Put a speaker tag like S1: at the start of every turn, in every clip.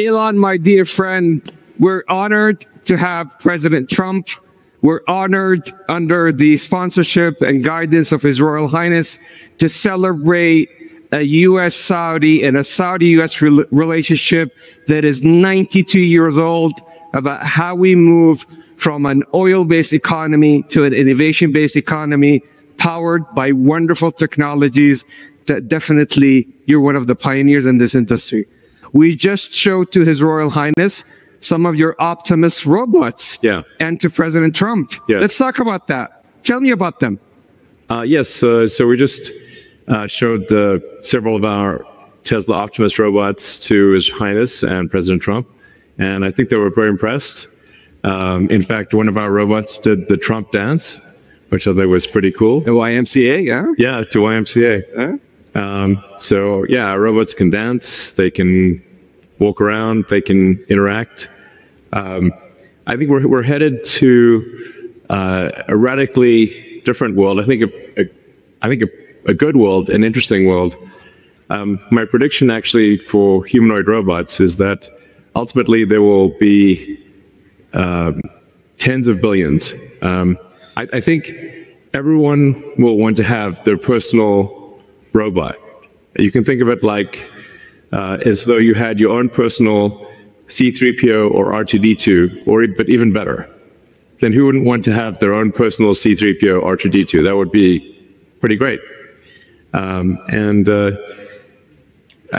S1: Elon, my dear friend, we're honored to have President Trump. We're honored under the sponsorship and guidance of His Royal Highness to celebrate a U.S.-Saudi and a Saudi-U.S. relationship that is 92 years old, about how we move from an oil-based economy to an innovation-based economy powered by wonderful technologies that definitely you're one of the pioneers in this industry. We just showed to His Royal Highness some of your Optimus robots.
S2: Yeah.
S1: And to President Trump.
S2: Yeah.
S1: Let's talk about that. Tell me about them.
S2: Yes. So we just showed several of our Tesla Optimus robots to His Highness and President Trump. And I think they were very impressed. In fact, one of our robots did the Trump dance, which I thought was pretty cool.
S1: The YMCA, yeah?
S2: Yeah, to YMCA. So yeah, our robots can dance, they can walk around, they can interact. I think we're headed to a radically different world. I think a good world, an interesting world. My prediction actually for humanoid robots is that ultimately there will be tens of billions. I think everyone will want to have their personal robot. You can think of it like as though you had your own personal C-3PO or R2-D2, but even better. Then who wouldn't want to have their own personal C-3PO, R2-D2? That would be pretty great. I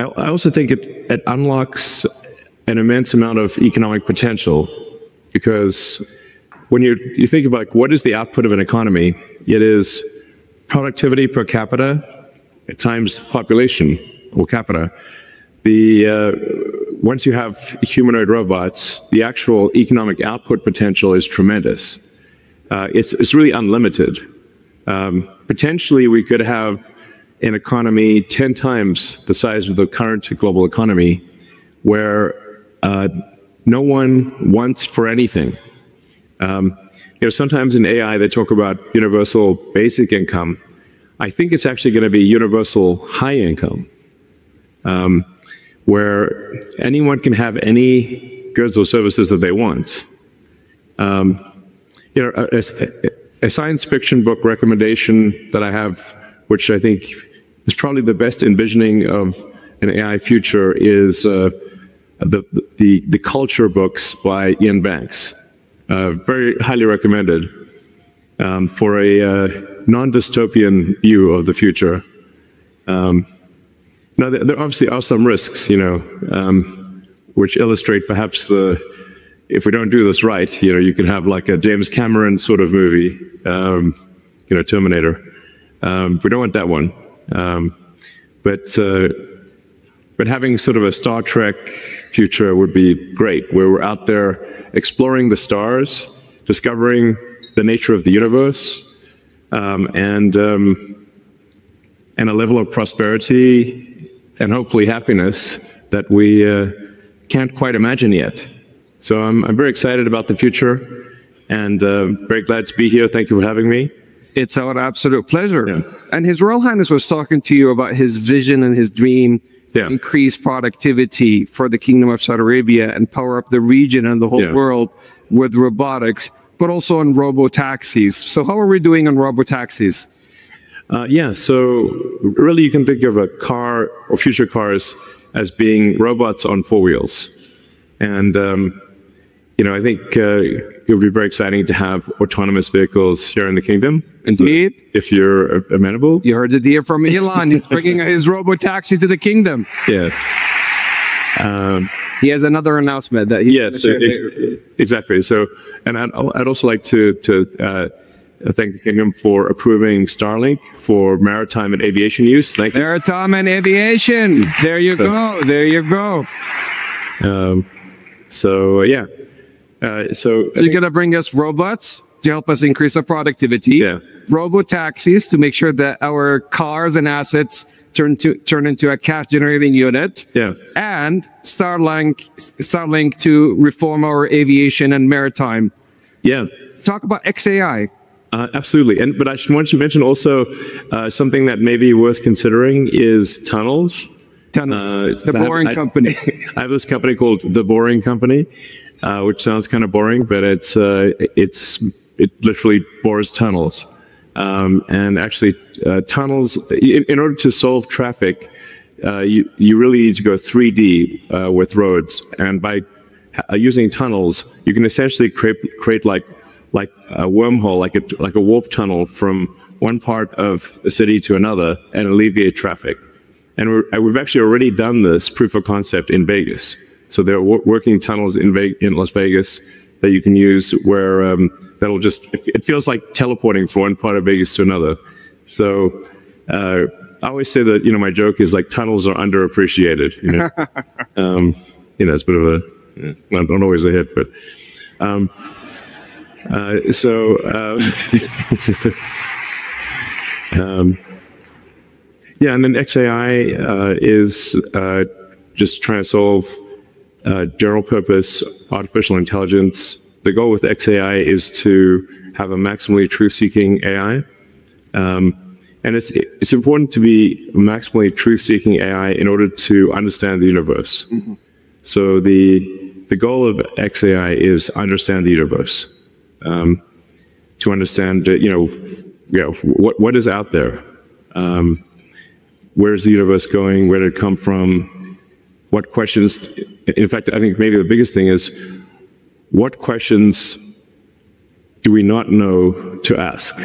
S2: also think it unlocks an immense amount of economic potential, because when you think about what is the output of an economy, it is productivity per capita times population or capita. Once you have humanoid robots, the actual economic output potential is tremendous. It's really unlimited. Potentially, we could have an economy 10 times the size of the current global economy, where no one wants for anything. Sometimes in AI they talk about universal basic income. I think it's actually going to be universal high income, where anyone can have any goods or services that they want. A science fiction book recommendation that I have, which I think is probably the best envisioning of an AI future, is the Culture books by Ian Banks. Very highly recommended for a non-dystopian view of the future. Now, there obviously are some risks, which illustrate perhaps if we don't do this right, you could have like a James Cameron sort of movie, Terminator. We don't want that one. But having sort of a Star Trek future would be great, where we're out there exploring the stars, discovering the nature of the universe, and a level of prosperity and hopefully happiness that we can't quite imagine yet. So I'm very excited about the future, and very glad to be here. Thank you for having me.
S1: It's our absolute pleasure.
S2: Yeah.
S1: And His Royal Highness was talking to you about his vision and his dream to increase productivity for the Kingdom of Saudi Arabia and power up the region and the whole world with robotics, but also on robo-taxis. So how are we doing on robo-taxis?
S2: So really you can think of a car or future cars as being robots on four wheels. And, I think it would be very exciting to have autonomous vehicles here in the kingdom.
S1: Indeed.
S2: If you're amenable.
S1: You heard it here from Elon. He's bringing his robo-taxi to the kingdom.
S2: Yeah.
S1: He has another announcement that he...
S2: Yes, exactly. So, and I'd also like to thank the kingdom for approving Starlink for maritime and aviation use. Thank you.
S1: Maritime and aviation. There you go. There you go.
S2: So
S1: you're going to bring us robots to help us increase our productivity.
S2: Yeah.
S1: Robo-taxis to make sure that our cars and assets turn into a cash generating unit.
S2: Yeah.
S1: And Starlink to reform our aviation and maritime.
S2: Yeah.
S1: Talk about XAI.
S2: Absolutely. But I should want to mention also something that may be worth considering is tunnels.
S1: Tunnels. The Boring Company.
S2: I have this company called The Boring Company, which sounds kind of boring, but it literally bores tunnels. And actually, tunnels, in order to solve traffic, you really need to go 3D with roads. And by using tunnels, you can essentially create like a wormhole, like a warp tunnel from one part of a city to another and alleviate traffic. And we've actually already done this proof of concept in Vegas. So there are working tunnels in Las Vegas that you can use where that'll just, it feels like teleporting from one part of Vegas to another. So I always say that, my joke is like tunnels are underappreciated. It's a bit of a, not always a hit, but yeah, and then XAI is just trying to solve general purpose artificial intelligence. The goal with XAI is to have a maximally truth-seeking AI. And it's important to be maximally truth-seeking AI in order to understand the universe. Mm-hmm. So the goal of XAI is understand the universe, to understand what is out there, where's the universe going, where did it come from, what questions. In fact, I think maybe the biggest thing is what questions do we not know to ask.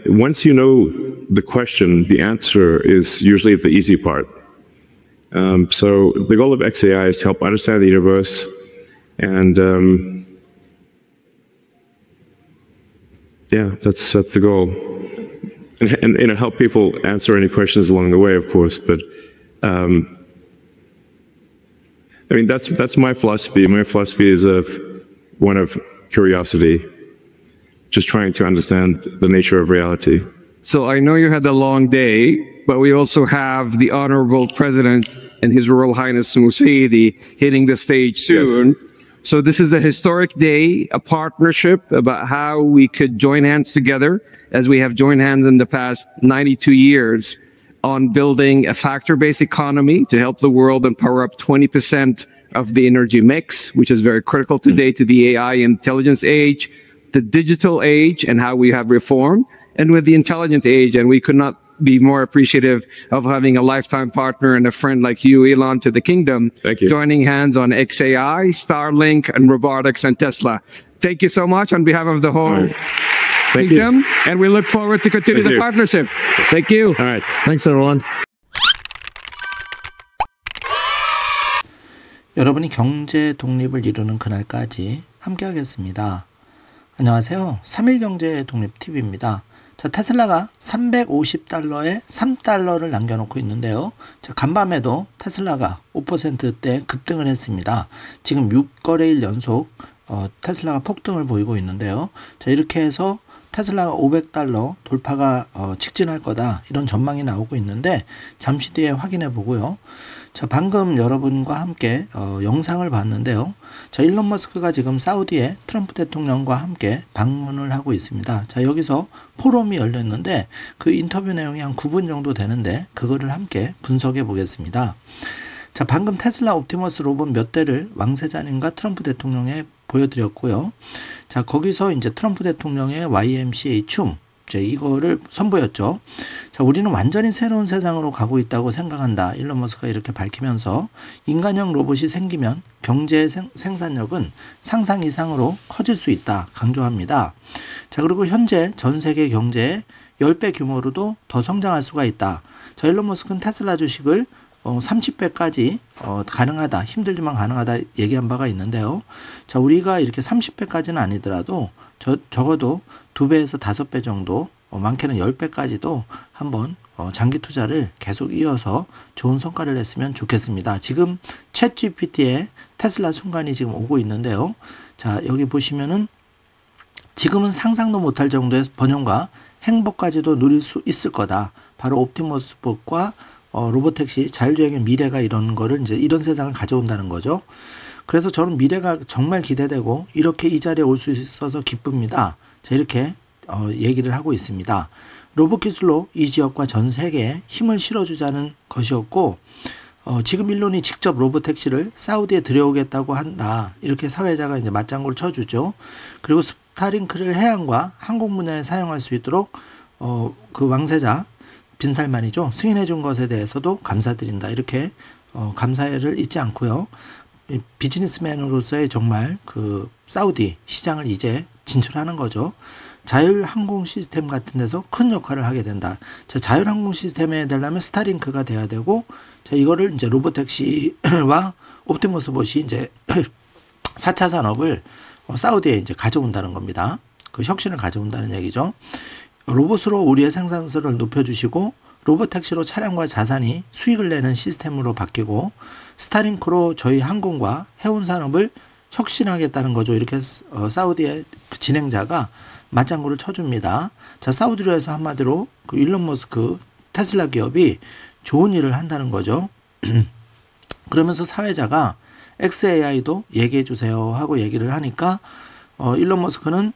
S2: Once you know the question, the answer is usually the easy part. So the goal of XAI is to help understand the universe and that's the goal. And help people answer any questions along the way, of course. But that's my philosophy. My philosophy is one of curiosity, just trying to understand the nature of reality.
S1: So I know you had a long day, but we also have the Honorable President and His Royal Highness Musaidi hitting the stage soon. Yes. So this is a historic day, a partnership about how we could join hands together, as we have joined hands in the past 92 years, on building a factor-based economy to help the world and power up 20% of the energy mix, which is very critical today to the AI intelligence age, the digital age, and how we have reformed, and with the intelligent age. And we could not be more appreciative of having a lifetime partner and a friend like you, Elon, to the kingdom.
S2: Thank you.
S1: Joining hands on XAI, Starlink, and robotics and Tesla. Thank you so much on behalf of the whole kingdom. And we look forward to continue the partnership. Thank you.
S2: All right. Thanks, everyone.
S3: 여러분이 경제 독립을 이루는 그날까지 함께하겠습니다. 안녕하세요. 3일 경제 독립 TV입니다. 자, 테슬라가 350달러에 3달러를 남겨놓고 있는데요. 자, 간밤에도 테슬라가 5%대 급등을 했습니다. 지금 6거래일 연속 테슬라가 폭등을 보이고 있는데요. 자, 이렇게 해서 테슬라가 500달러 돌파가 직진할 거다, 이런 전망이 나오고 있는데 잠시 뒤에 확인해 보고요. 자, 방금 여러분과 함께 영상을 봤는데요. 자, 일론 머스크가 지금 사우디에 트럼프 대통령과 함께 방문을 하고 있습니다. 자, 여기서 포럼이 열렸는데 그 인터뷰 내용이 한 9분 정도 되는데 그거를 함께 분석해 보겠습니다. 자, 방금 테슬라 옵티머스 로봇 몇 대를 왕세자님과 트럼프 대통령에 보여드렸고요. 자, 거기서 이제 트럼프 대통령의 YMCA 춤, 이거를 선보였죠. 자, 우리는 완전히 새로운 세상으로 가고 있다고 생각한다, 일론 머스크가 이렇게 밝히면서 인간형 로봇이 생기면 경제의 생산력은 상상 이상으로 커질 수 있다 강조합니다. 자, 그리고 현재 전 세계 경제의 10배 규모로도 더 성장할 수가 있다. 자, 일론 머스크는 테슬라 주식을 30배까지 가능하다, 힘들지만 가능하다 얘기한 바가 있는데요. 자, 우리가 이렇게 30배까지는 아니더라도 적어도 2배에서 5배 정도, 많게는 10배까지도 한번 장기 투자를 계속 이어서 좋은 성과를 냈으면 좋겠습니다. 지금 챗 GPT의 테슬라 순간이 지금 오고 있는데요. 자, 여기 보시면은 지금은 상상도 못할 정도의 번영과 행복까지도 누릴 수 있을 거다. 바로 옵티머스 봇과 로보택시, 자율주행의 미래가 이런 거를 이제 이런 세상을 가져온다는 거죠. 그래서 저는 미래가 정말 기대되고 이렇게 이 자리에 올 수 있어서 기쁩니다. 자, 이렇게 얘기를 하고 있습니다. 로봇 기술로 이 지역과 전 세계에 힘을 실어주자는 것이었고, 지금 일론이 직접 로봇 택시를 사우디에 들여오겠다고 한다. 이렇게 사회자가 이제 맞장구를 쳐주죠. 그리고 스타링크를 해양과 항공 분야에 사용할 수 있도록 그 왕세자 빈살만이죠. 승인해 준 것에 대해서도 감사드린다. 이렇게 감사를 잊지 않고요. 비즈니스맨으로서의 정말 그 사우디 시장을 이제 진출하는 거죠. 자율항공 시스템 같은 데서 큰 역할을 하게 된다. 자, 자율항공 시스템에 되려면 스타링크가 돼야 되고, 자, 이거를 이제 로보택시와 옵티머스 봇이 이제 4차 산업을 사우디에 이제 가져온다는 겁니다. 그 혁신을 가져온다는 얘기죠. 로봇으로 우리의 생산성을 높여주시고, 로보택시로 차량과 자산이 수익을 내는 시스템으로 바뀌고, 스타링크로 저희 항공과 해운 산업을 혁신하겠다는 거죠. 이렇게 사우디의 그 진행자가 맞장구를 쳐줍니다. 자, 사우디로 해서 한마디로 그 일론 머스크 테슬라 기업이 좋은 일을 한다는 거죠. 그러면서 사회자가 XAI도 얘기해 주세요 하고 얘기를 하니까 일론 머스크는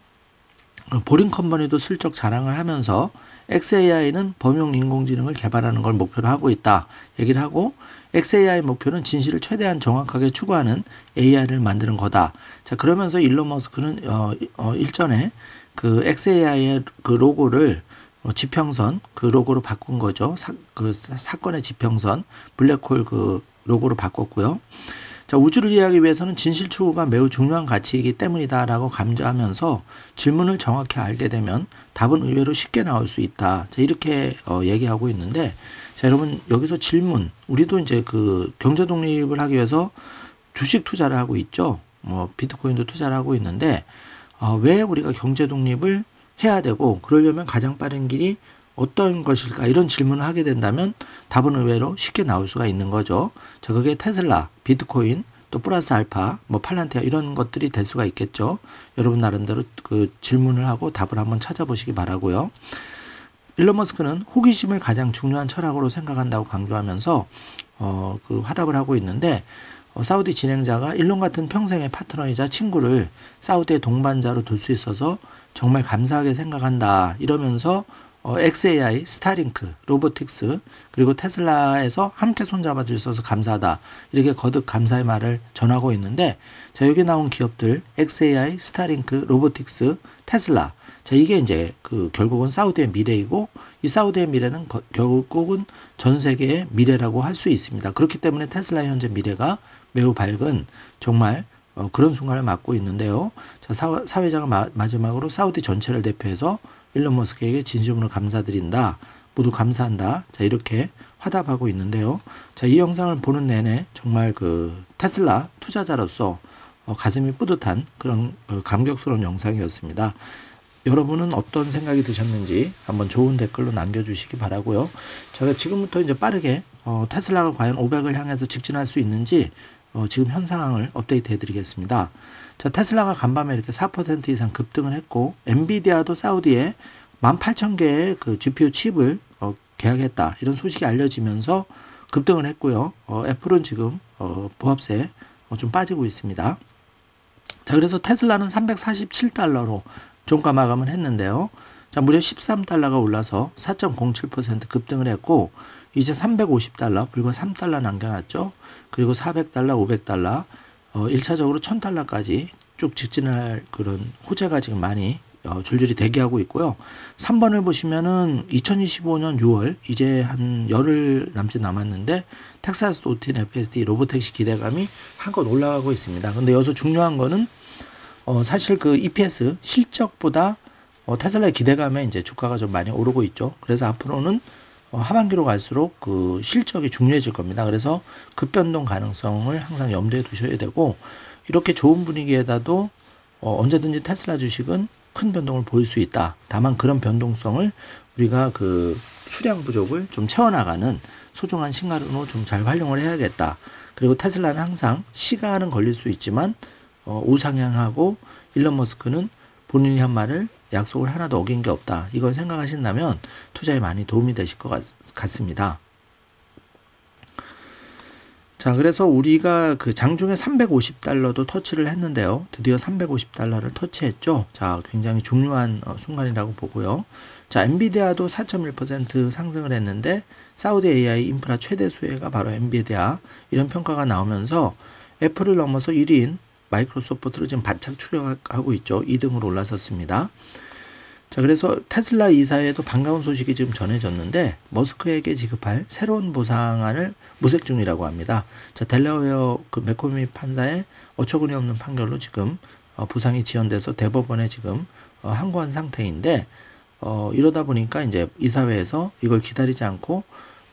S3: 보링 컴퍼니도 슬쩍 자랑을 하면서 XAI는 범용 인공지능을 개발하는 걸 목표로 하고 있다 얘기를 하고, XAI 목표는 진실을 최대한 정확하게 추구하는 AI를 만드는 거다. 자, 그러면서 일론 머스크는 일전에 그 XAI의 그 로고를 지평선 그 로고로 바꾼 거죠. 그 사건의 지평선 블랙홀 그 로고로 바꿨고요. 자, 우주를 이해하기 위해서는 진실 추구가 매우 중요한 가치이기 때문이다라고 강조하면서 질문을 정확히 알게 되면 답은 의외로 쉽게 나올 수 있다. 자, 이렇게 얘기하고 있는데, 자, 여러분 여기서 질문, 우리도 이제 그 경제 독립을 하기 위해서 주식 투자를 하고 있죠. 비트코인도 투자를 하고 있는데 왜 우리가 경제 독립을 해야 되고 그러려면 가장 빠른 길이 어떤 것일까? 이런 질문을 하게 된다면 답은 의외로 쉽게 나올 수가 있는 거죠. 자, 그게 테슬라, 비트코인, 또 플러스 알파, 뭐 팔란티아 이런 것들이 될 수가 있겠죠. 여러분 나름대로 그 질문을 하고 답을 한번 찾아보시기 바라고요. 일론 머스크는 호기심을 가장 중요한 철학으로 생각한다고 강조하면서 그 화답을 하고 있는데, 사우디 진행자가 일론 같은 평생의 파트너이자 친구를 사우디의 동반자로 둘 수 있어서 정말 감사하게 생각한다 이러면서 XAI, 스타링크, 로보틱스 그리고 테슬라에서 함께 손잡아 주셔서 감사하다 이렇게 거듭 감사의 말을 전하고 있는데, 자, 여기 나온 기업들 XAI, 스타링크, 로보틱스, 테슬라, 자, 이게 이제 그 결국은 사우디의 미래이고, 이 사우디의 미래는 결국은 전 세계의 미래라고 할 수 있습니다. 그렇기 때문에 테슬라의 현재 미래가 매우 밝은 정말 그런 순간을 맞고 있는데요. 자, 사회자가 마지막으로 사우디 전체를 대표해서 일론 머스크에게 진심으로 감사드린다. 모두 감사한다. 자, 이렇게 화답하고 있는데요. 자, 이 영상을 보는 내내 정말 그 테슬라 투자자로서 가슴이 뿌듯한 그런 감격스러운 영상이었습니다. 여러분은 어떤 생각이 드셨는지 한번 좋은 댓글로 남겨주시기 바라고요. 제가 지금부터 이제 빠르게 테슬라가 과연 500을 향해서 직진할 수 있는지 지금 현 상황을 업데이트 해드리겠습니다. 자, 테슬라가 간밤에 이렇게 4% 이상 급등을 했고, 엔비디아도 사우디에 18,000개의 그 GPU 칩을 계약했다 이런 소식이 알려지면서 급등을 했고요. 애플은 지금 보합세 좀 빠지고 있습니다. 자, 그래서 테슬라는 347달러로 종가 마감을 했는데요. 자, 무려 13달러가 올라서 4.07% 급등을 했고, 이제 350달러, 불과 3달러 남겨놨죠. 그리고 400달러, 500달러, 1차적으로 1000달러까지 쭉 직진할 그런 호재가 지금 많이 줄줄이 대기하고 있고요. 3번을 보시면은 2025년 6월, 이제 한 열흘 남짓 남았는데, 텍사스 오틴 FSD 로보택시 기대감이 한껏 올라가고 있습니다. 근데 여기서 중요한 거는 사실 그 EPS 실적보다 테슬라의 기대감에 이제 주가가 좀 많이 오르고 있죠. 그래서 앞으로는 하반기로 갈수록 그 실적이 중요해질 겁니다. 그래서 급변동 가능성을 항상 염두에 두셔야 되고, 이렇게 좋은 분위기에다도 언제든지 테슬라 주식은 큰 변동을 보일 수 있다. 다만 그런 변동성을 우리가 그 수량 부족을 좀 채워나가는 소중한 신가루로 좀 잘 활용을 해야겠다. 그리고 테슬라는 항상 시간은 걸릴 수 있지만 우상향하고, 일론 머스크는 본인이 한 말을 약속을 하나도 어긴 게 없다. 이걸 생각하신다면 투자에 많이 도움이 되실 것 같습니다. 자, 그래서 우리가 그 장중에 350달러도 터치를 했는데요. 드디어 350달러를 터치했죠. 자, 굉장히 중요한 순간이라고 보고요. 자, 엔비디아도 4.1% 상승을 했는데 사우디 AI 인프라 최대 수혜가 바로 엔비디아 이런 평가가 나오면서 애플을 넘어서 1위인 마이크로소프트를 지금 바짝 추격하고 있죠. 2등으로 올라섰습니다. 자, 그래서 테슬라 이사회에도 반가운 소식이 지금 전해졌는데 머스크에게 지급할 새로운 보상안을 모색 중이라고 합니다. 자, 델라웨어 그 매코미 판사의 어처구니 없는 판결로 지금 보상이 지연돼서 대법원에 지금 항고한 상태인데 이러다 보니까 이제 이사회에서 이걸 기다리지 않고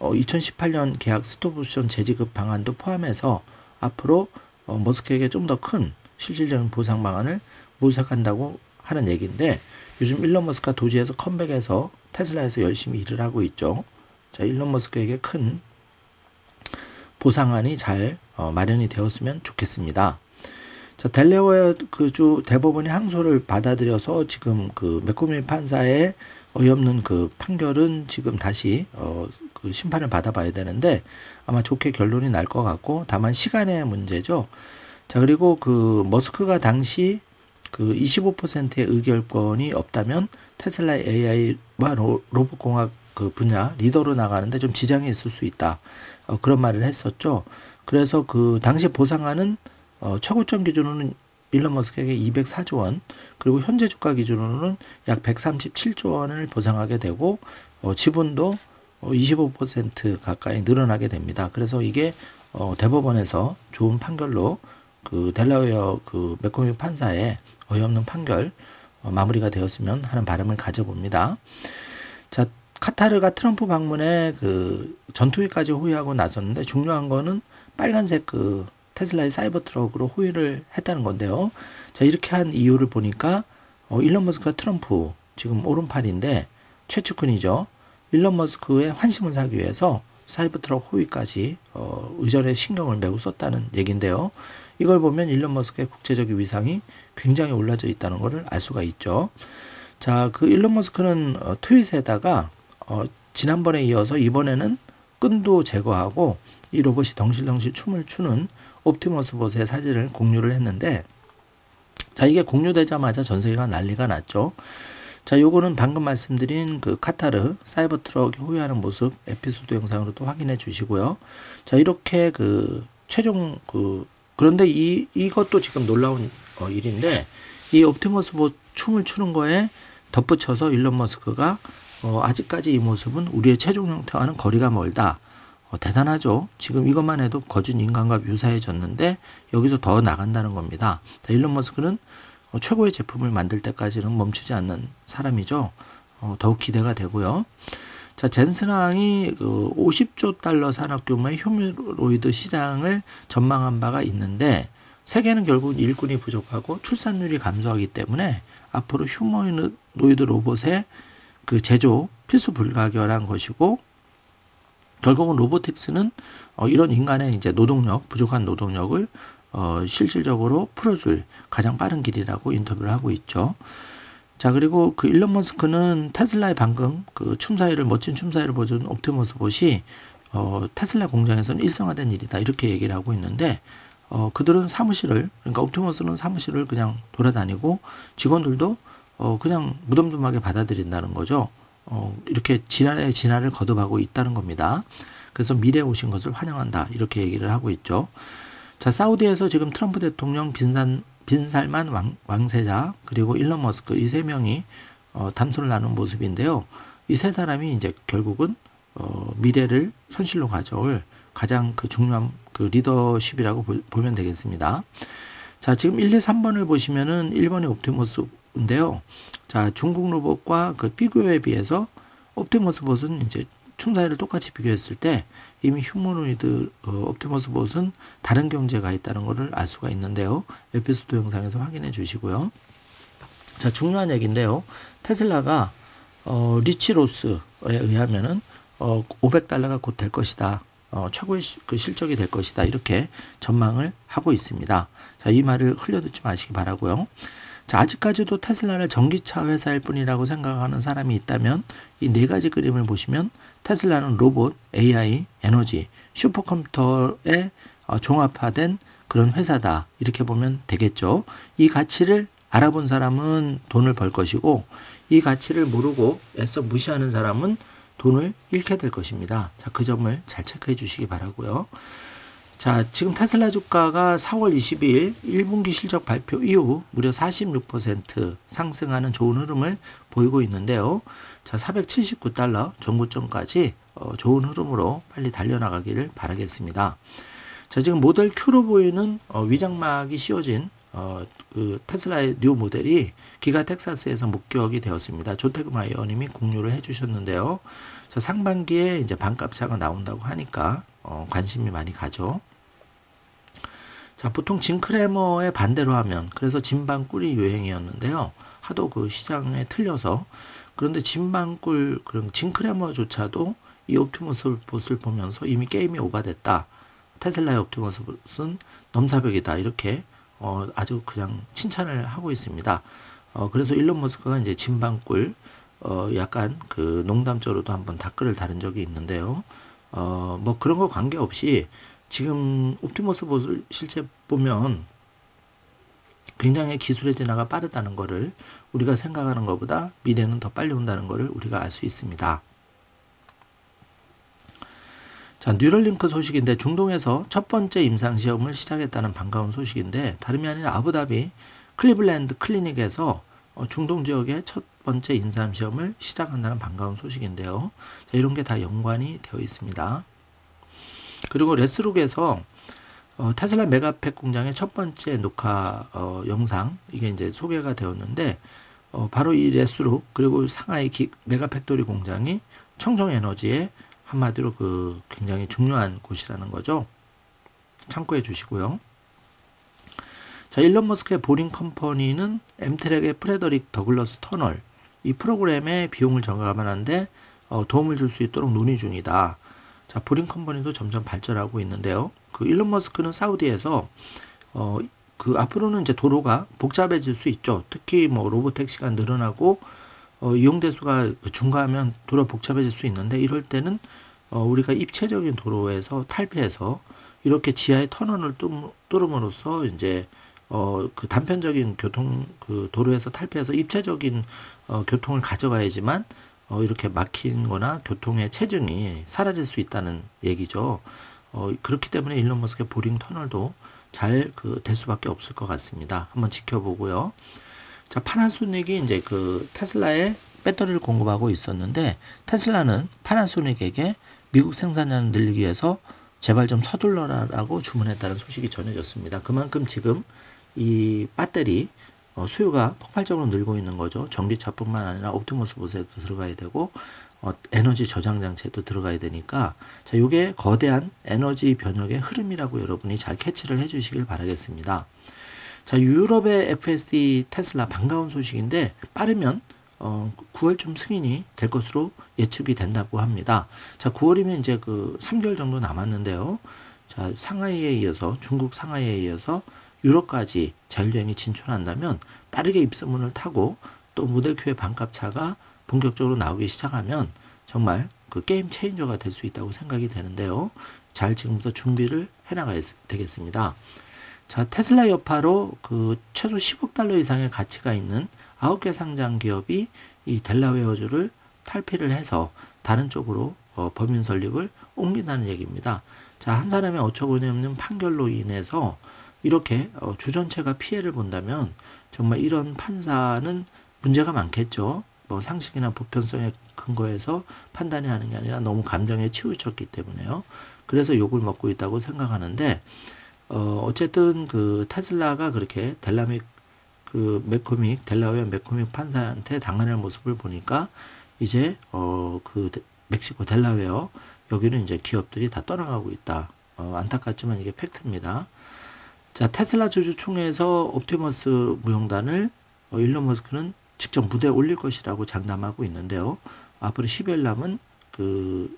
S3: 2018년 계약 스톡옵션 재지급 방안도 포함해서 앞으로 머스크에게 좀 더 큰 실질적인 보상 방안을 모색한다고 하는 얘기인데 요즘 일론 머스크가 도지에서 컴백해서 테슬라에서 열심히 일을 하고 있죠. 자, 일론 머스크에게 큰 보상안이 잘 마련이 되었으면 좋겠습니다. 자, 델라웨어 그주 대법원이 항소를 받아들여서 지금 그 매코미 판사의 어이없는 그 판결은 지금 다시 그 심판을 받아봐야 되는데 아마 좋게 결론이 날 것 같고 다만 시간의 문제죠. 자, 그리고 그 머스크가 당시 그 25%의 의결권이 없다면 테슬라 AI와 로봇공학 그 분야 리더로 나가는데 좀 지장이 있을 수 있다. 그런 말을 했었죠. 그래서 그 당시 보상안은 최고점 기준으로는 일론 머스크에게 204조 원, 그리고 현재 주가 기준으로는 약 137조 원을 보상하게 되고 지분도 25% 가까이 늘어나게 됩니다. 그래서 이게 대법원에서 좋은 판결로 그 델라웨어 그 매코미 판사의 어이없는 판결 마무리가 되었으면 하는 바람을 가져봅니다. 자, 카타르가 트럼프 방문에 그 전투기까지 호위하고 나섰는데 중요한 거는 빨간색 그 테슬라의 사이버 트럭으로 호위를 했다는 건데요. 자, 이렇게 한 이유를 보니까 일론 머스크가 트럼프 지금 오른팔인데 최측근이죠. 일론 머스크의 환심을 사기 위해서 사이버 트럭 호위까지 의전에 신경을 매우 썼다는 얘기인데요. 이걸 보면 일론 머스크의 국제적 위상이 굉장히 올라져 있다는 것을 알 수가 있죠. 자, 그 일론 머스크는 트윗에다가 지난번에 이어서 이번에는 끈도 제거하고 이 로봇이 덩실덩실 춤을 추는 옵티머스 봇의 사진을 공유를 했는데 자, 이게 공유되자마자 전 세계가 난리가 났죠. 자, 요거는 방금 말씀드린 그 카타르 사이버 트럭이 호위하는 모습 에피소드 영상으로 또 확인해 주시고요. 자, 이렇게 그 최종 그런데 이것도 지금 놀라운 일인데 이 옵티머스 봇 춤을 추는 거에 덧붙여서 일론 머스크가 아직까지 이 모습은 우리의 최종 형태와는 거리가 멀다. 대단하죠. 지금 이것만 해도 거진 인간과 유사해졌는데 여기서 더 나간다는 겁니다. 자, 일론 머스크는 최고의 제품을 만들 때까지는 멈추지 않는 사람이죠. 더욱 기대가 되고요. 자, 젠슨항이 50조 달러 산업 규모의 휴머노이드 시장을 전망한 바가 있는데 세계는 결국 일꾼이 부족하고 출산율이 감소하기 때문에 앞으로 휴머노이드 로봇의 그 제조 필수 불가결한 것이고 결국은 로보틱스는 이런 인간의 이제 노동력, 부족한 노동력을 실질적으로 풀어줄 가장 빠른 길이라고 인터뷰를 하고 있죠. 자, 그리고 그 일론 머스크는 테슬라의 방금 그 멋진 춤사위를 보여준 옵티머스 봇이 테슬라 공장에서는 일상화된 일이다 이렇게 얘기를 하고 있는데 그들은 그러니까 옵티머스는 사무실을 그냥 돌아다니고 직원들도 그냥 무덤덤하게 받아들인다는 거죠. 이렇게 진화를 거듭하고 있다는 겁니다. 그래서 미래에 오신 것을 환영한다 이렇게 얘기를 하고 있죠. 자, 사우디에서 지금 트럼프 대통령 빈살만 왕세자 그리고 일론 머스크 이 세 명이 담소를 나눈 모습인데요. 이 세 사람이 이제 결국은 미래를 현실로 가져올 가장 그 중요한 그 리더십이라고 보면 되겠습니다. 자, 지금 1, 2, 3번을 보시면은 1번이 옵티머스인데요. 자, 중국 로봇과 그 비교에 비해서 옵티머스 봇은 이제 춤사위를 똑같이 비교했을 때 이미 휴머노이드 옵티머스 봇은 다른 경제가 있다는 것을 알 수가 있는데요. 에피소드 영상에서 확인해 주시고요. 자, 중요한 얘기인데요. 테슬라가 리치 로스에 의하면은 500달러가 곧 될 것이다. 최고의 그 실적이 될 것이다. 이렇게 전망을 하고 있습니다. 자, 이 말을 흘려듣지 마시기 바라고요. 자, 아직까지도 테슬라를 전기차 회사일 뿐이라고 생각하는 사람이 있다면 이 네 가지 그림을 보시면 테슬라는 로봇, AI, 에너지, 슈퍼컴퓨터에 종합화된 그런 회사다. 이렇게 보면 되겠죠. 이 가치를 알아본 사람은 돈을 벌 것이고 이 가치를 모르고 애써 무시하는 사람은 돈을 잃게 될 것입니다. 자, 그 점을 잘 체크해 주시기 바라고요. 자, 지금 테슬라 주가가 4월 22일 1분기 실적 발표 이후 무려 46% 상승하는 좋은 흐름을 보이고 있는데요. 자, 479달러 전고점까지 좋은 흐름으로 빨리 달려나가기를 바라겠습니다. 자, 지금 모델 Q로 보이는 위장막이 씌워진 그 테슬라의 뉴 모델이 기가 텍사스에서 목격이 되었습니다. 조태금 아이어님이 공유를 해주셨는데요. 자, 상반기에 이제 반값차가 나온다고 하니까 관심이 많이 가죠. 자, 보통 짐크래머의 반대로 하면 그래서 진방꿀이 유행이었는데요. 하도 그 시장에 틀려서 그런데 진방꿀 그런 짐크래머조차도 이 옵티머스 봇을 보면서 이미 게임이 오버됐다. 테슬라의 옵티머스 봇은 넘사벽이다. 이렇게 아주 그냥 칭찬을 하고 있습니다. 그래서 일론 머스크가 이제 진방꿀 약간 그 농담조로도 한번 댓글을 다른 적이 있는데요. 뭐 그런 거 관계없이 지금 옵티머스 봇을 실제 보면 굉장히 기술의 진화가 빠르다는 거를 우리가 생각하는 것보다 미래는 더 빨리 온다는 거를 우리가 알 수 있습니다. 자, 뉴럴링크 소식인데 중동에서 첫 번째 임상시험을 시작했다는 반가운 소식인데 다름이 아니라 아부다비 클리블랜드 클리닉에서 중동 지역의 첫 번째 임상시험을 시작한다는 반가운 소식인데요. 자, 이런 게 다 연관이 되어 있습니다. 그리고 레스룩에서 테슬라 메가팩 공장의 첫 번째 녹화 영상 이게 이제 소개가 되었는데 바로 이 레스룩 그리고 상하이 메가팩토리 공장이 청정에너지의 한마디로 그 굉장히 중요한 곳이라는 거죠. 참고해 주시고요. 자, 일론 머스크의 보링 컴퍼니는 엠트랙의 프레더릭 더글러스 터널 이 프로그램에 비용을 절감하는데 도움을 줄 수 있도록 논의 중이다. 자, 보링 컴퍼니도 점점 발전하고 있는데요. 그 일론 머스크는 사우디에서 그 앞으로는 이제 도로가 복잡해질 수 있죠. 특히 뭐 로봇 택시가 늘어나고 이용 대수가 증가하면 도로 복잡해질 수 있는데 이럴 때는 우리가 입체적인 도로에서 탈피해서 이렇게 지하의 터널을 뚫음으로써 이제 그 단편적인 교통 그 도로에서 탈피해서 입체적인 교통을 가져가야지만 이렇게 막힌 거나 교통의 체증이 사라질 수 있다는 얘기죠. 그렇기 때문에 일론 머스크의 보링 터널도 잘 될 수밖에 없을 것 같습니다. 한번 지켜보고요. 자, 파나소닉이 이제 그 테슬라에 배터리를 공급하고 있었는데 테슬라는 파나소닉에게 미국 생산량을 늘리기 위해서 제발 좀 서둘러라라고 주문했다는 소식이 전해졌습니다. 그만큼 지금 이 배터리 수요가 폭발적으로 늘고 있는 거죠. 전기차뿐만 아니라 옵티머스 봇에도 들어가야 되고 에너지 저장 장치에도 들어가야 되니까 자, 요게 거대한 에너지 변혁의 흐름이라고 여러분이 잘 캐치를 해 주시길 바라겠습니다. 자, 유럽의 FSD 테슬라 반가운 소식인데 빠르면 9월쯤 승인이 될 것으로 예측이 된다고 합니다. 자, 9월이면 이제 그 3개월 정도 남았는데요. 자, 상하이에 이어서 중국 상하이에 이어서 유럽까지 자율주행이 진출한다면 빠르게 입소문을 타고 또 모델 Q의 반값차가 본격적으로 나오기 시작하면 정말 그 게임 체인저가 될 수 있다고 생각이 되는데요. 잘 지금부터 준비를 해나가야 되겠습니다. 자, 테슬라 여파로 그 최소 10억 달러 이상의 가치가 있는 9개 상장 기업이 이 델라웨어주를 탈피를 해서 다른 쪽으로 법인 설립을 옮긴다는 얘기입니다. 자, 한 사람의 어처구니 없는 판결로 인해서 이렇게 주전체가 피해를 본다면 정말 이런 판사는 문제가 많겠죠. 뭐 상식이나 보편성에 근거해서 판단이 하는 게 아니라 너무 감정에 치우쳤기 때문에요. 그래서 욕을 먹고 있다고 생각하는데 어쨌든 그 테슬라가 그렇게 델라웨어 맥코믹 판사한테 당하는 모습을 보니까 이제 그 멕시코 델라웨어 여기는 이제 기업들이 다 떠나가고 있다. 안타깝지만 이게 팩트입니다. 자, 테슬라 주주총회에서 옵티머스 무용단을 일론 머스크는 직접 무대에 올릴 것이라고 장담하고 있는데요. 앞으로 10일 남은 그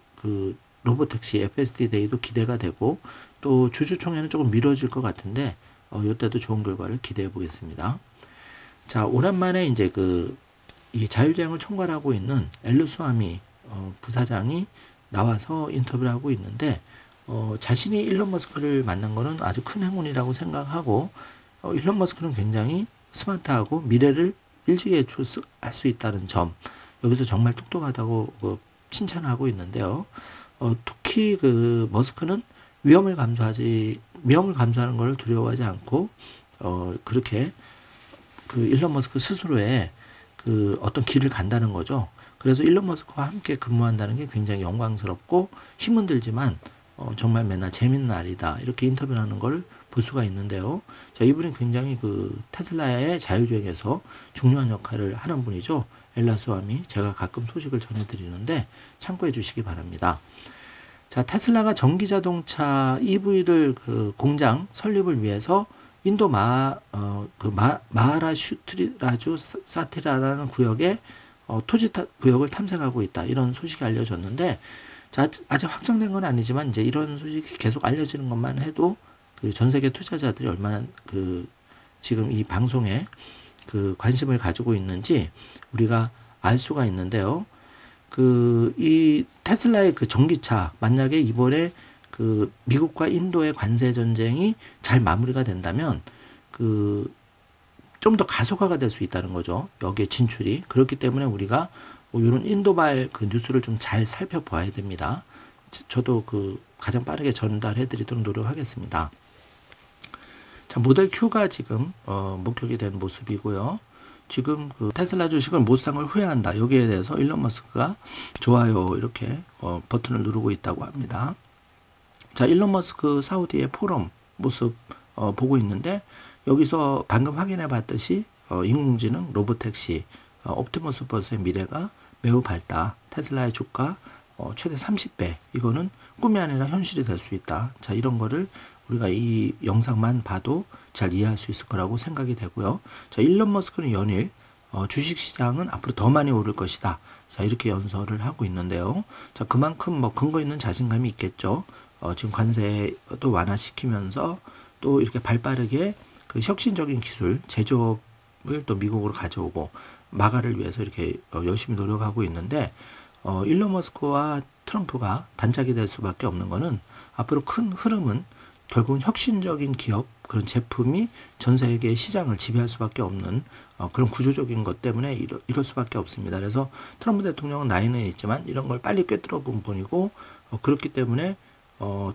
S3: 로보택시 FSD 데이도 기대가 되고 또 주주총회는 조금 미뤄질 것 같은데 이때도 좋은 결과를 기대해 보겠습니다. 자, 오랜만에 이제 이 자율주행을 총괄하고 있는 엘루스와미 부사장이 나와서 인터뷰를 하고 있는데 자신이 일론 머스크를 만난 거는 아주 큰 행운이라고 생각하고 일론 머스크는 굉장히 스마트하고 미래를 일찍 할 수 있다는 점, 여기서 정말 똑똑하다고 칭찬하고 있는데요. 특히 그 머스크는 위험을 감수하는 것을 두려워하지 않고 그렇게 그 일론 머스크 스스로의 그 어떤 길을 간다는 거죠. 그래서 일론 머스크와 함께 근무한다는 게 굉장히 영광스럽고 힘은 들지만 정말 맨날 재밌는 날이다, 이렇게 인터뷰를 하는 걸 볼 수가 있는데요. 자, 이분이 굉장히 그 테슬라의 자율주행에서 중요한 역할을 하는 분이죠. 엘라스와미, 제가 가끔 소식을 전해드리는데 참고해 주시기 바랍니다. 자, 테슬라가 전기자동차 EV를 그 공장 설립을 위해서 인도 마하라슈트라주 사티라라는 구역에 토지 구역을 탐색하고 있다, 이런 소식이 알려졌는데, 자, 아직 확정된 건 아니지만 이제 이런 소식이 계속 알려지는 것만 해도 그 전 세계 투자자들이 얼마나 그 지금 이 방송에 그 관심을 가지고 있는지 우리가 알 수가 있는데요. 그 이 테슬라의 그 전기차, 만약에 이번에 그 미국과 인도의 관세 전쟁이 잘 마무리가 된다면 그 좀 더 가속화가 될 수 있다는 거죠. 여기에 진출이. 그렇기 때문에 우리가 이런 인도발 그 뉴스를 좀 잘 살펴봐야 됩니다. 저도 그 가장 빠르게 전달해 드리도록 노력하겠습니다. 자, 모델 Q가 지금 목격이 된 모습이고요. 지금 그 테슬라 주식을 못 산 걸 후회한다, 여기에 대해서 일론 머스크가 좋아요 이렇게 버튼을 누르고 있다고 합니다. 자, 일론 머스크 사우디의 포럼 모습 보고 있는데, 여기서 방금 확인해 봤듯이 인공지능, 로보택시, 옵티머스 버스의 미래가 매우 밝다. 테슬라의 주가 최대 30배. 이거는 꿈이 아니라 현실이 될 수 있다. 자, 이런 거를 우리가 이 영상만 봐도 잘 이해할 수 있을 거라고 생각이 되고요. 자, 일론 머스크는 연일 주식시장은 앞으로 더 많이 오를 것이다. 자, 이렇게 연설을 하고 있는데요. 자, 그만큼 근거 있는 자신감이 있겠죠. 지금 관세도 완화시키면서 또 이렇게 발빠르게 그 혁신적인 기술, 제조업을 또 미국으로 가져오고 마가를 위해서 이렇게 열심히 노력하고 있는데, 일론 머스크와 트럼프가 단짝이 될 수밖에 없는 거는, 앞으로 큰 흐름은 결국은 혁신적인 기업, 그런 제품이 전 세계의 시장을 지배할 수밖에 없는 그런 구조적인 것 때문에 이럴 수밖에 없습니다. 그래서 트럼프 대통령은 나이는 있지만 이런 걸 빨리 꿰뚫어 본 분이고, 그렇기 때문에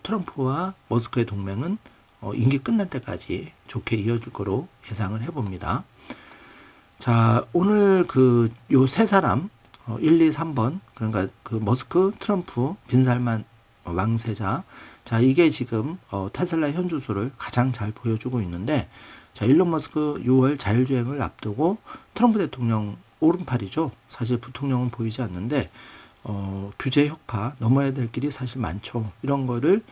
S3: 트럼프와 머스크의 동맹은 임기 끝날 때까지 좋게 이어질 거로 예상을 해봅니다. 자, 오늘 요 세 사람 1, 2, 3번, 그러니까 그 머스크, 트럼프, 빈살만 왕세자, 자, 이게 지금 테슬라 현주소를 가장 잘 보여주고 있는데, 자, 일론 머스크 6월 자율주행을 앞두고 트럼프 대통령 오른팔이죠. 사실 부통령은 보이지 않는데 규제 혁파, 넘어야 될 길이 사실 많죠. 이런 거를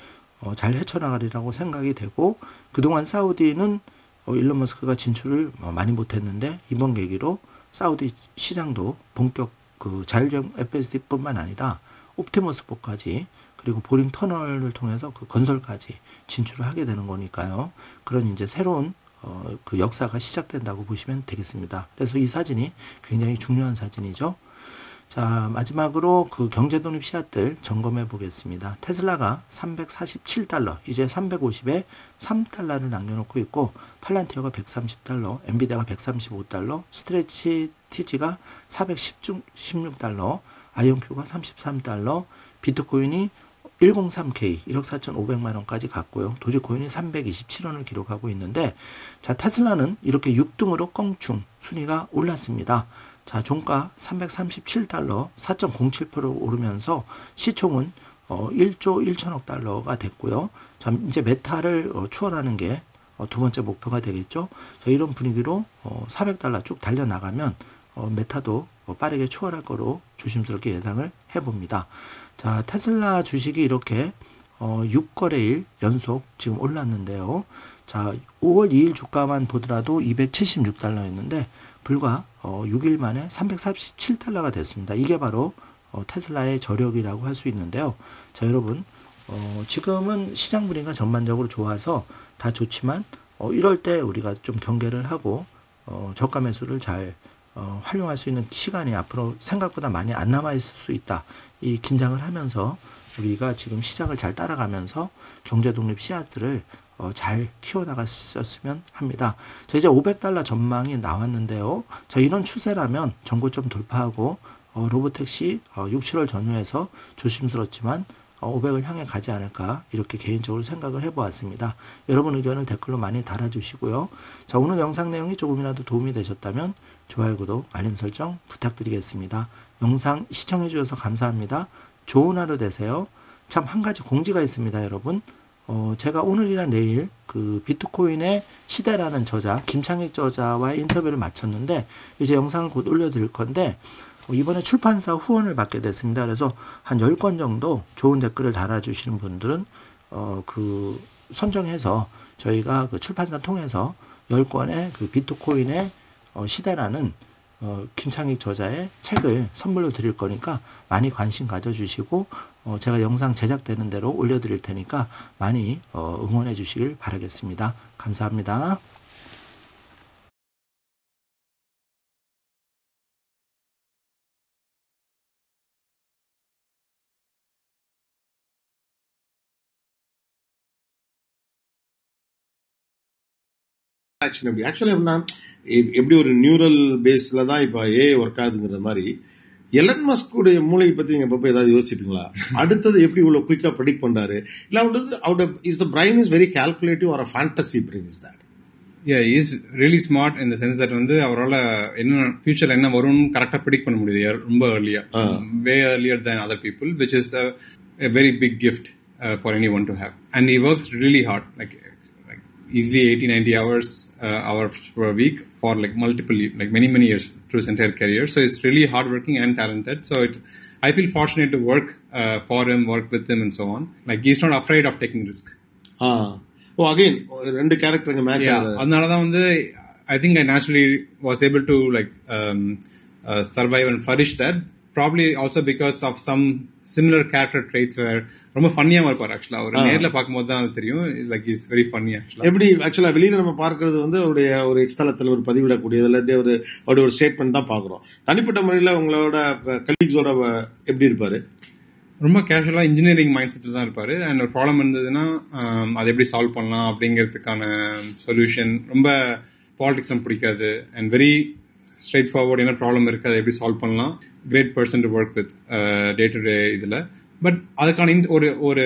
S3: 잘 헤쳐나가리라고 생각이 되고, 그동안 사우디는 일론 머스크가 진출을 많이 못했는데, 이번 계기로 사우디 시장도 본격 그 자율주행 FSD뿐만 아니라 옵티머스포까지, 그리고 보링 터널을 통해서 그 건설까지 진출을 하게 되는 거니까요. 그런 이제 새로운 그 역사가 시작된다고 보시면 되겠습니다. 그래서 이 사진이 굉장히 중요한 사진이죠. 자, 마지막으로 그 경제독립 씨앗들 점검해 보겠습니다. 테슬라가 347달러, 이제 350에 3달러를 남겨놓고 있고, 팔란티어가 130달러, 엔비디아가 135달러, 스트레치 TG가 416달러, 아이온큐가 33달러, 비트코인이 103K, 1억 4,500만 원까지 갔고요. 도지코인이 327원을 기록하고 있는데, 자, 테슬라는 이렇게 6등으로 껑충 순위가 올랐습니다. 자, 종가 337달러, 4.07% 오르면서 시총은 1조 1천억 달러가 됐고요. 자, 이제 메타를 추월하는 게 두 번째 목표가 되겠죠. 자, 이런 분위기로 400달러 쭉 달려나가면 메타도 빠르게 추월할 거로 조심스럽게 예상을 해봅니다. 자, 테슬라 주식이 이렇게 6거래일 연속 지금 올랐는데요. 자, 5월 2일 주가만 보더라도 276달러였는데 불과 6일 만에 347달러가 됐습니다. 이게 바로 테슬라의 저력이라고 할 수 있는데요. 자, 여러분, 지금은 시장 분위기가 전반적으로 좋아서 다 좋지만 이럴 때 우리가 좀 경계를 하고 저가 매수를 잘 활용할 수 있는 시간이 앞으로 생각보다 많이 안 남아 있을 수 있다. 이 긴장을 하면서 우리가 지금 시장을 잘 따라가면서 경제독립 씨앗들을 잘 키워나갔었으면 합니다. 자, 이제 500달러 전망이 나왔는데요. 자, 이런 추세라면 전고점 돌파하고 로보택시 6, 7월 전후에서 조심스럽지만 500을 향해 가지 않을까 이렇게 개인적으로 생각을 해보았습니다. 여러분 의견을 댓글로 많이 달아주시고요. 자, 오늘 영상 내용이 조금이라도 도움이 되셨다면 좋아요, 구독, 알림 설정 부탁드리겠습니다. 영상 시청해 주셔서 감사합니다. 좋은 하루 되세요. 참 한 가지 공지가 있습니다, 여러분. 제가 오늘이나 내일 그 비트코인의 시대라는 저자 김창익 저자와의 인터뷰를 마쳤는데 이제 영상을 곧 올려드릴 건데 이번에 출판사 후원을 받게 됐습니다. 그래서 한 10권 정도 좋은 댓글을 달아주시는 분들은 그 선정해서 저희가 그 출판사 통해서 10권의 그 비트코인의 시대라는 김창익 저자의 책을 선물로 드릴 거니까 많이 관심 가져주시고 제가 영상 제작되는 대로 올려드릴 테니까 많이 응원해 주시길 바라겠습니다. 감사합니다.
S4: ஆக்சுவலி எப்படின்னா எப்படி ஒரு நியூரல் பேஸ்ல தான் இப்ப AI work ஆகுதுங்கிற மாதிரி எலன் மஸ்குடைய மூளையை பத்தி நீங்க எப்ப ஏதாவது யோசிப்பீங்களா? அடுத்தது எப்படி இவ்வளவு குயிக்கா ப்ரெடிக்ட் பண்றாரு? இல்ல is the brain is very calculative or fantasy brain is that?
S5: Yeah, he is really smart in the sense that வந்து அவரால என்ன ஃபியூச்சர்ல என்ன வரும்னு கரெக்டா ப்ரெடிக்ட் பண்ண முடியுது ரொம்ப earlier, way earlier than other people, which is a very big gift for anyone to have. And he works really hard, like easily 80-90 hours per week for like many years through his entire career. So he's really hardworking and talented. So I feel fortunate to work for him, work with him, and so on. Like he's not afraid of taking risk.
S4: Again, ரெண்டு கேரக்டருங்க மேட்ச் ஆகுது.
S5: அதனால தான் வந்து I think I naturally was able to survive and flourish that. Probably also because of some similar character traits where ரொம்ப ஃபன்னியா இருப்பார். ஆக்சுவலா அவர் நேர்ல பார்க்கும்போது தான் அது தெரியும். Like is very funny.
S4: எப்படி ஆக்சுவலா வெளியில நம்ம பார்க்கறது வந்து அவருடைய ஒரு எக்ஸ்தலத்தில் ஒரு பதிவிடக்கூடியது இல்லாட்டி அவருடைய ஒரு ஸ்டேட்மெண்ட் தான் பாக்குறோம். தனிப்பட்ட முறையில உங்களோட கலீக்ஸோட எப்படி இருப்பாரு?
S5: ரொம்ப கேஷுவலா இன்ஜினியரிங் மைண்ட் செட்டில் தான் இருப்பாரு. அண்ட் ஒரு ப்ராப்ளம் இருந்ததுன்னா அதை எப்படி சால்வ் பண்ணலாம் அப்படிங்கிறதுக்கான சொல்யூஷன். ரொம்ப பாலிடிக்ஸ் பிடிக்காது அண்ட் வெரி ஸ்ட்ரெயிட் ஃபார்வர்ட். என்ன ப்ராப்ளம் இருக்கு அதை எப்படி சால்வ் பண்ணலாம். Great person to work with day to day இதுல. பட் அதுக்கான ஒரு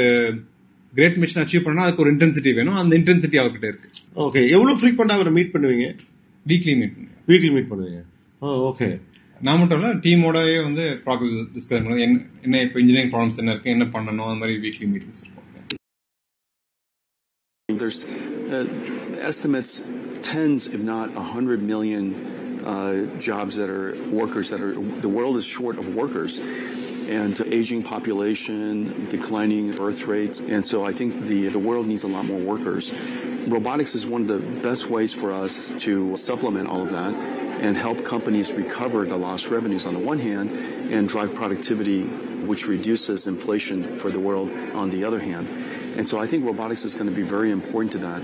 S5: கிரேட் மிஷன் அச்சீவ் பண்ணா அதுக்கு ஒரு இன்டென்சிட்டி வேணும். அந்த இன்டென்சிட்டி அவர்கிட்ட இருக்கு.
S4: ஓகே, எவ்வளவு ஃப்ரீக்வெண்டா அவரை மீட் பண்ணுவீங்க?
S5: வீக்லி மீட் பண்ணுவீங்க.
S4: ஓகே.
S5: நான் மட்டும் இல்ல, டீமோடவே வந்து ப்ராக்ரஸ் டிஸ்கஸ் பண்ணுவோம். என்ன இப்போ இன்ஜினியரிங் ப்ராப்ளம்ஸ் என்ன இருக்கு, என்ன பண்ணணும், அந்த மாதிரி வீக்லி மீட்டிங்ஸ் இருக்கும்.
S6: There's estimates tens if not 100 million jobs that are workers that are the world is short of workers. And aging population, declining birth rates. And so I think the world needs a lot more workers. Robotics is one of the best ways for us to supplement all of that and help companies recover the lost revenues on the one hand and drive productivity, which reduces inflation for the world on the other hand. And so I think robotics is going to be very important to that.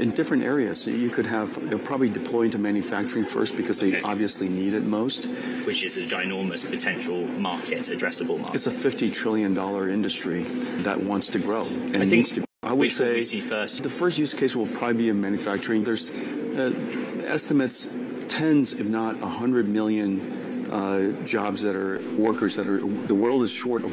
S6: In different areas, you could have probably deploy into manufacturing first because they obviously need it most.
S7: Which is a ginormous potential market, addressable market.
S6: It's a $50 trillion industry that wants to grow and
S7: I think
S6: needs to. I would say
S7: we see first.
S6: The first use case will probably be in manufacturing. There's estimates tens, if not 100 million jobs that are workers that are the world is short of